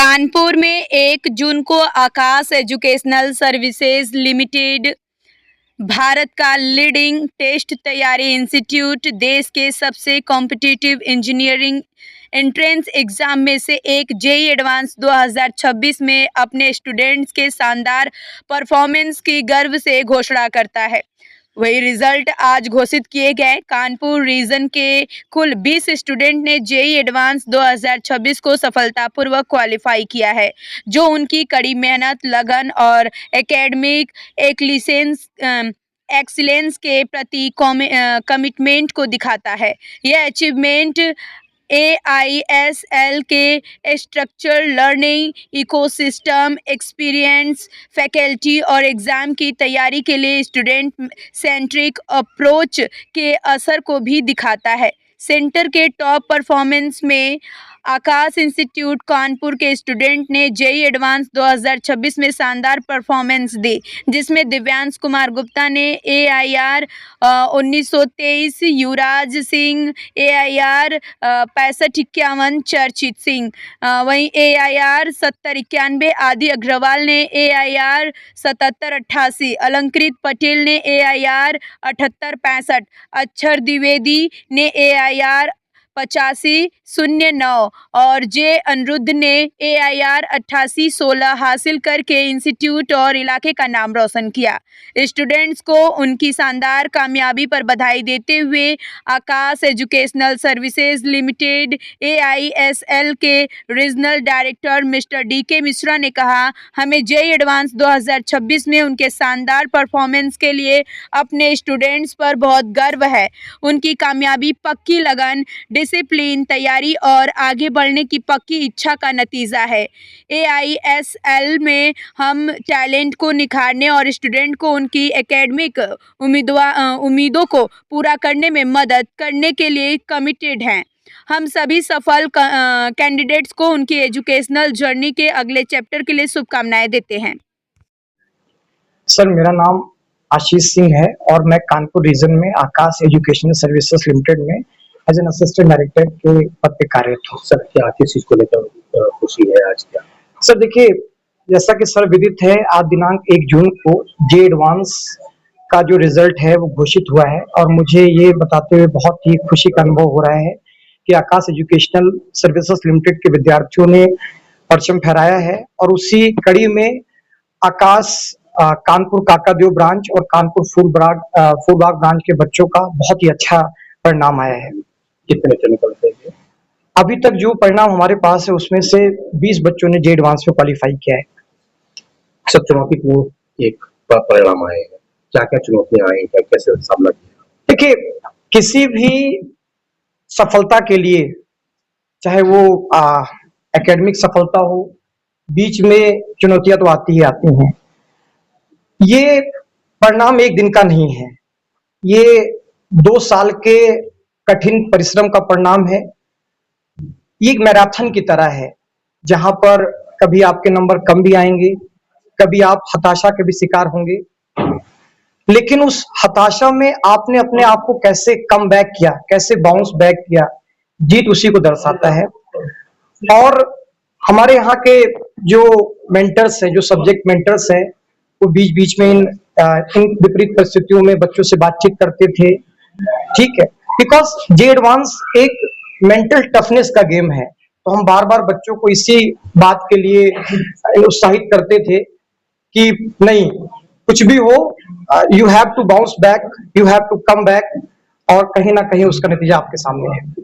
कानपुर में 1 जून को आकाश educational services limited, Bharat का लीडिंग टेस्ट तैयारी इंस्टीट्यूट, देश के सबसे कॉम्पिटिटिव इंजीनियरिंग एंट्रेंस एग्जाम में से एक जेईई एडवांस 2026 में अपने स्टूडेंट्स के शानदार परफॉर्मेंस की गर्व से घोषणा करता है। वही रिजल्ट आज घोषित किए गए। कानपुर रीजन के कुल 20 स्टूडेंट ने जेईई एडवांस 2026 को सफलतापूर्वक क्वालिफाई किया है, जो उनकी कड़ी मेहनत, लगन और एकेडमिक एक्सीलेंस के प्रति कमिटमेंट को दिखाता है। यह अचीवमेंट AISL के structure learning ecosystem, experience, faculty और एग्ज़ाम की तैयारी के लिए स्टूडेंट सेंट्रिक अप्रोच के असर को भी दिखाता है। सेंटर के टॉप परफॉर्मेंस में आकाश इंस्टीट्यूट कानपुर के स्टूडेंट ने जेईई एडवांस 2026 में शानदार परफॉर्मेंस दी, जिसमें दिव्यांश कुमार गुप्ता ने AIR 1923, युवराज सिंह AIR 6551, चर्चित सिंह वहीं AIR 7091, आदि अग्रवाल ने AIR 7788, अलंकृत पटेल ने AIR 7865, अक्षर द्विवेदी ने AIR 8509 और जे अनिरुद्ध ने AIR 8816 हासिल करके इंस्टीट्यूट और इलाके का नाम रोशन किया। स्टूडेंट्स को उनकी शानदार कामयाबी पर बधाई देते हुए आकाश एजुकेशनल सर्विसेज लिमिटेड AISL के regional director mister DK Mishra ने कहा, हमें जेईई एडवांस 2026 में उनके शानदार परफॉर्मेंस के लिए अपने स्टूडेंट्स पर बहुत गर्व है। उनकी कामयाबी पक्की लगन, डिसिप्लिन, तैयारी और आगे बढ़ने की पक्की इच्छा का नतीजा है। AISL में हम टैलेंट को निखारने और स्टूडेंट को उनकी एकेडमिक उम्मीदों को पूरा करने में मदद करने के लिए कमिटेड हैं। हम सभी सफल कैंडिडेट्स को उनकी एजुकेशनल जर्नी के अगले चैप्टर के लिए शुभकामनाएं देते हैं। सर, मेरा नाम आशीष सिंह है और मैं कानपुर रीजन में आकाश एजुकेशनल सर्विसेज लिमिटेड में एज एन असिस्टेंट डायरेक्टर के पद पे कार्यरत हूँ। सर, क्या किस चीज को लेकर खुशी है आज? क्या सर, देखिए, जैसा कि सर विदित है, आज दिनांक 1 जून को जेईई एडवांस का जो रिजल्ट है वो घोषित हुआ है और मुझे ये बताते हुए बहुत ही खुशी का अनुभव हो रहा है कि आकाश एजुकेशनल सर्विसेज लिमिटेड के विद्यार्थियों ने परचम फहराया है और उसी कड़ी में आकाश कानपुर काकादेव ब्रांच और कानपुर फूलबाग ब्रांच के बच्चों का बहुत ही अच्छा परिणाम आया है। कितने बच्चों ने क्वालिफाई किया? अभी तक जो परिणाम हमारे पास है उसमें से 20 बच्चों ने जेईई एडवांस में क्वालिफाई किया है। सब चुनौतीपूर्ण एक परिणाम आए हैं, क्या क्या चुनौतियां आई, क्या कैसे सामना किया? देखिए, किसी भी सफलता के लिए, चाहे वो एकेडमिक सफलता हो, बीच में चुनौतियां तो आती ही आती हैं। ये परिणाम एक दिन का नहीं है, ये 2 साल के कठिन परिश्रम का परिणाम है। ये एक मैराथन की तरह है, जहां पर कभी आपके नंबर कम भी आएंगे, कभी आप हताशा के भी शिकार होंगे, लेकिन उस हताशा में आपने अपने आप को कैसे कम बैक किया, कैसे बाउंस बैक किया, जीत उसी को दर्शाता है। और हमारे यहाँ के जो मेंटर्स हैं, जो सब्जेक्ट मेंटर्स हैं, वो बीच बीच में इन विपरीत परिस्थितियों में बच्चों से बातचीत करते थे। ठीक है, बिकॉज जेईई एडवांस एक मेंटल टफनेस का गेम है, तो हम बार बार बच्चों को इसी बात के लिए उत्साहित करते थे कि नहीं, कुछ भी हो, you have to bounce back, you have to come back, और कहीं ना कहीं उसका नतीजा आपके सामने है।